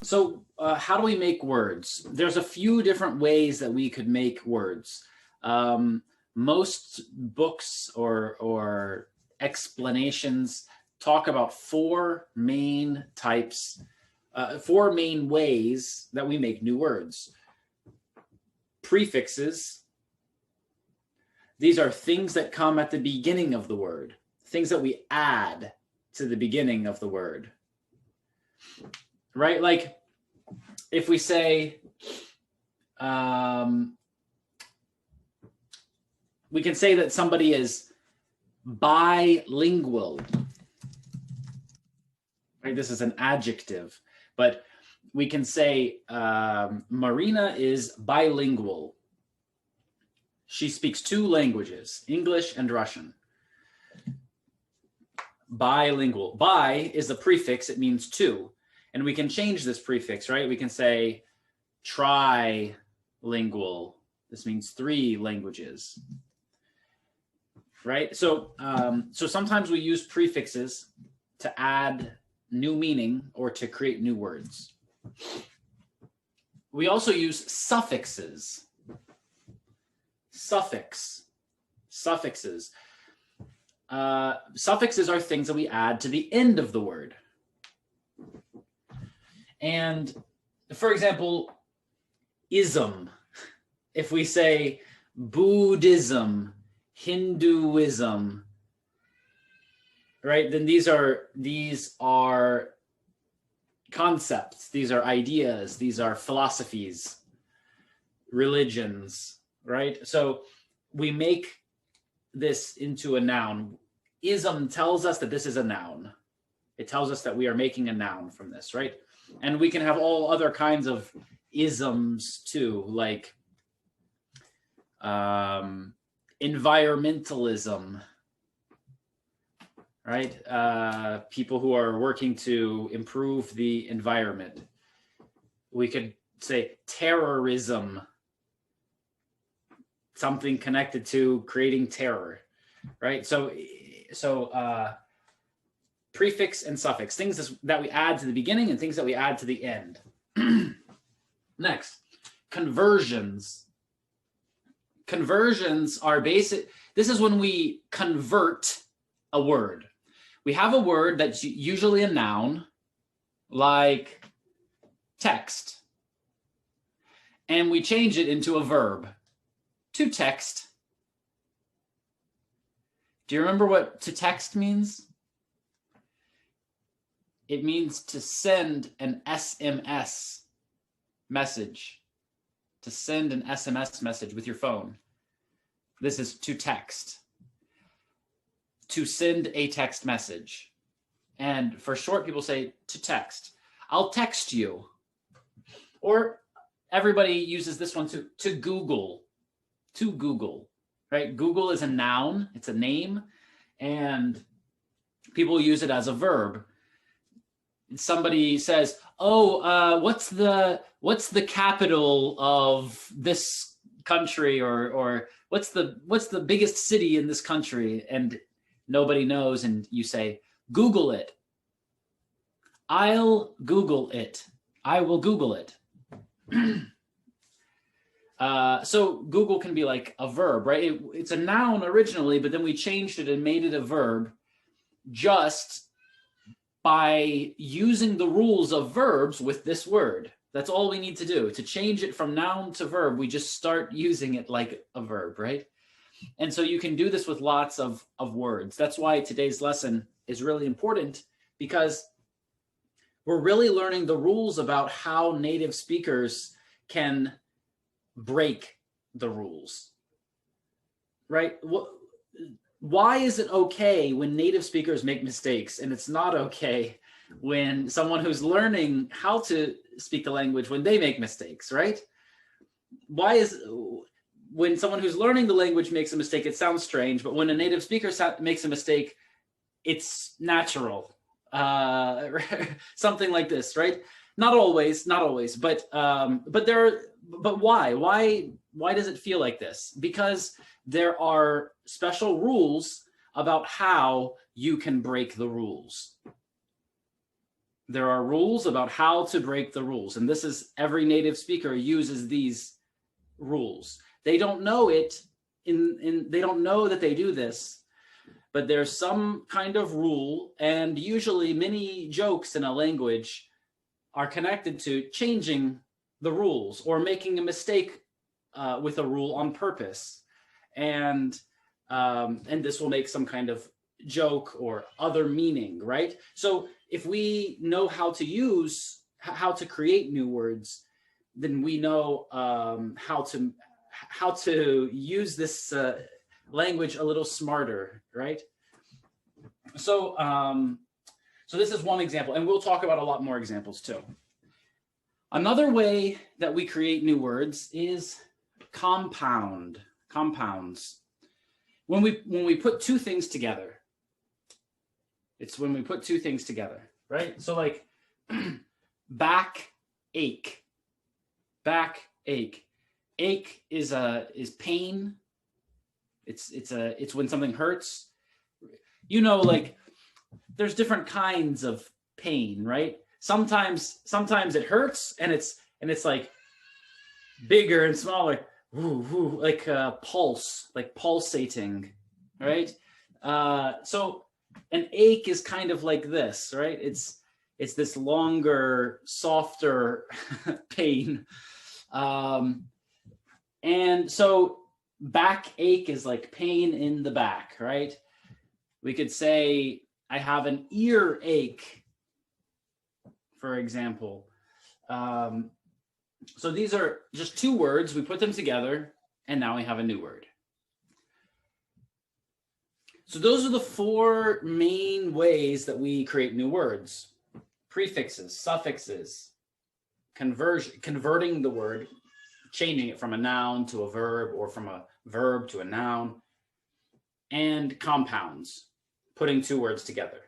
So how do we make words? There's a few different ways that we could make words. Most books or explanations talk about four main types, four main ways that we make new words. Prefixes. These are things that come at the beginning of the word, things that we add to the beginning of the word. Right? Like if we say, we can say that somebody is bilingual. Right? This is an adjective, but we can say Marina is bilingual. She speaks two languages, English and Russian. Bilingual. Bi is a prefix, it means two. And we can change this prefix, right? We can say trilingual. This means three languages. Right? So, so sometimes we use prefixes to add new meaning or to create new words. We also use suffixes. Suffixes. Suffixes are things that we add to the end of the word. And for example, ism. If we say Buddhism, Hinduism, right? Then these are concepts, these are ideas, these are philosophies, religions, right? So we make this into a noun. Ism tells us that this is a noun. It tells us that we are making a noun from this, right? And we can have all other kinds of isms too, like environmentalism, right? People who are working to improve the environment. We could say terrorism, something connected to creating terror, right? So prefix and suffix, things that we add to the beginning and things that we add to the end. Next, conversions. Conversions are basic. This is when we convert a word. We have a word that's usually a noun, like text, and we change it into a verb. To text. Do you remember what to text means? It means to send an SMS message. To send an SMS message with your phone. This is to text. To send a text message. And for short, people say to text. I'll text you. Or everybody uses this one to Google. To Google, right? Google is a noun, it's a name, and people use it as a verb. Somebody says, "Oh, what's the capital of this country?" or what's the biggest city in this country? And nobody knows, and you say, "Google it." I'll Google it. I will Google it. So Google can be like a verb, right? It's a noun originally, but then we changed it and made it a verb just by using the rules of verbs with this word. That's all we need to do. To change it from noun to verb, we just start using it like a verb, right? And so you can do this with lots of words. That's why today's lesson is really important, because we're really learning the rules about how native speakers can break the rules, right? Why is it okay when native speakers make mistakes, and it's not okay when someone who's learning how to speak the language, when they make mistakes, right? Why is, when someone who's learning the language makes a mistake, it sounds strange, but when a native speaker makes a mistake, it's natural. Something like this, right? Not always, but why? Why does it feel like this? Because there are special rules about how you can break the rules. there are rules about how to break the rules. And this is every native speaker uses these rules. They don't know it they don't know that they do this, but there's some kind of rule, and usually many jokes in a language are connected to changing the rules or making a mistake with a rule on purpose. And this will make some kind of joke or other meaning, right? So if we know how to create new words, then we know how to use this language a little smarter, right? So so this is one example, and we'll talk about a lot more examples too. Another way that we create new words is compounds. When we put two things together, it's when we put two things together, right? So like backache. Ache is pain. It's when something hurts. You know, like there's different kinds of pain, right? Sometimes it hurts and it's like bigger and smaller, like pulse, like pulsating, right? So an ache is kind of like this, right? It's this longer, softer pain. And so backache is like pain in the back, right? We could say, I have an earache, for example. So these are just two words. We put them together, and now we have a new word. So those are the four main ways that we create new words: prefixes, suffixes, converting the word, changing it from a noun to a verb or from a verb to a noun, and compounds, putting two words together.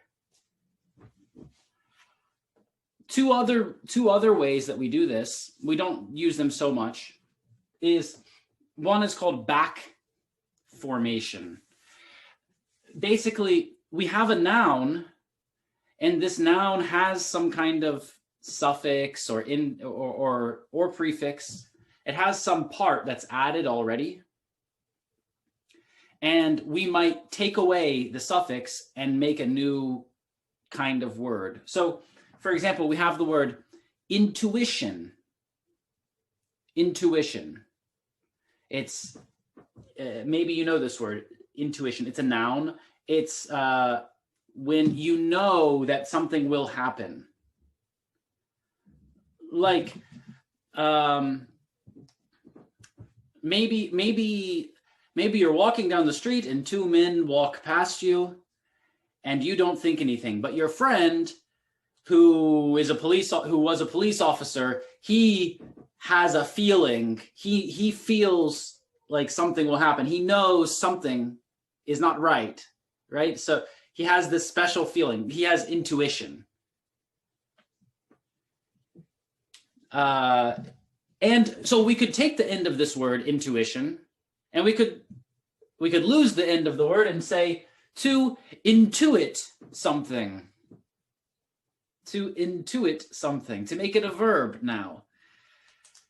Two other ways that we do this, we don't use them so much, one is called back formation. Basically, we have a noun, and this noun has some kind of suffix or prefix. It has some part that's added already, and we might take away the suffix and make a new kind of word. So, for example, we have the word intuition. Intuition. It's maybe you know this word, intuition. It's a noun. It's when you know that something will happen. Like maybe you're walking down the street and two men walk past you and you don't think anything, but your friend who was a police officer, he has a feeling. He feels like something will happen. He knows something is not right, right? So he has this special feeling. He has intuition. And so we could take the end of this word, intuition, and we could lose the end of the word and say to intuit something. To intuit something, to make it a verb now.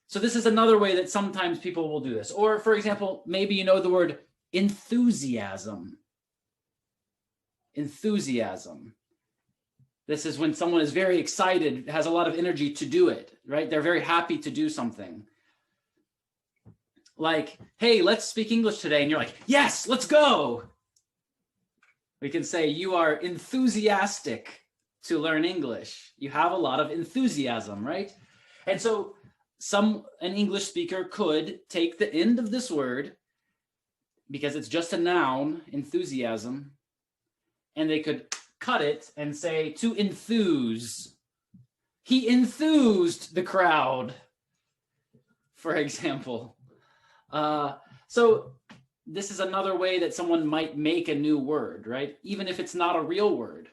So this is another way that sometimes people will do this. Or, for example, maybe you know the word enthusiasm. Enthusiasm. This is when someone is very excited, has a lot of energy to do it, right? They're very happy to do something. Like, hey, let's speak English today. And you're like, yes, let's go. We can say you are enthusiastic to learn English. You have a lot of enthusiasm, right? And so an English speaker could take the end of this word, because it's just a noun, enthusiasm, and they could cut it and say to enthuse. He enthused the crowd, for example. So this is another way that someone might make a new word, right? Even if it's not a real word.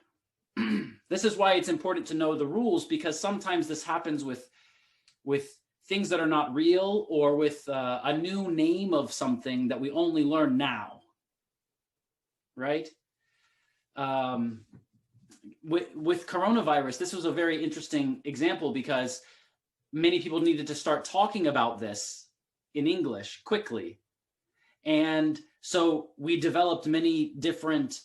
This is why it's important to know the rules, because sometimes this happens with things that are not real, or with a new name of something that we only learn now, right? with coronavirus, this was a very interesting example because many people needed to start talking about this in English quickly. And so we developed many different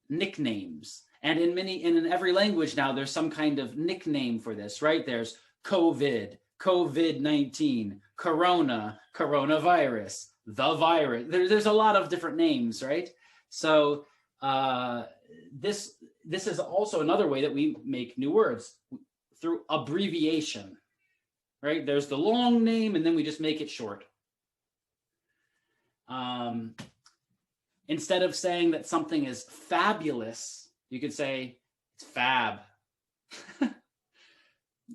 nicknames. And in every language now, there's some kind of nickname for this, right? There's COVID, COVID-19, Corona, coronavirus, the virus. There's a lot of different names, right? So this is also another way that we make new words, through abbreviation, right? There's the long name, and then we just make it short. Instead of saying that something is fabulous, you could say it's fab.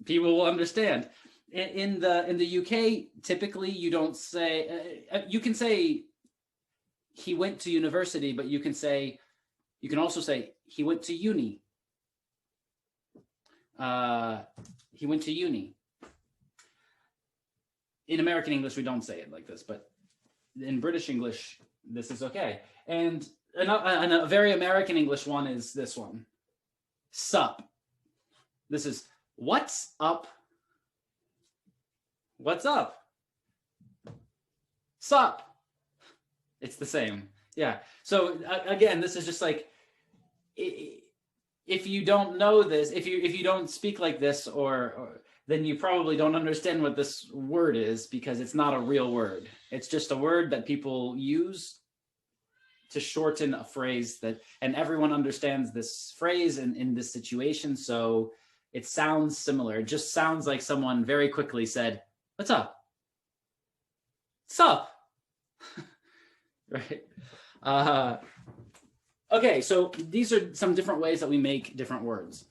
People will understand. In the UK, typically you don't say. You can say he went to university, but you can also say he went to uni. He went to uni. In American English, we don't say it like this, but in British English, this is okay. And a very American English one is this one. Sup. This is what's up. What's up? Sup. It's the same. Yeah. So again, this is just like, if you don't know this, if you don't speak like this, or then you probably don't understand what this word is, because it's not a real word. It's just a word that people use to shorten a phrase and everyone understands this phrase in this situation. So it sounds similar. It just sounds like someone very quickly said, "What's up? Sup?" Right. Okay, so these are some different ways that we make different words.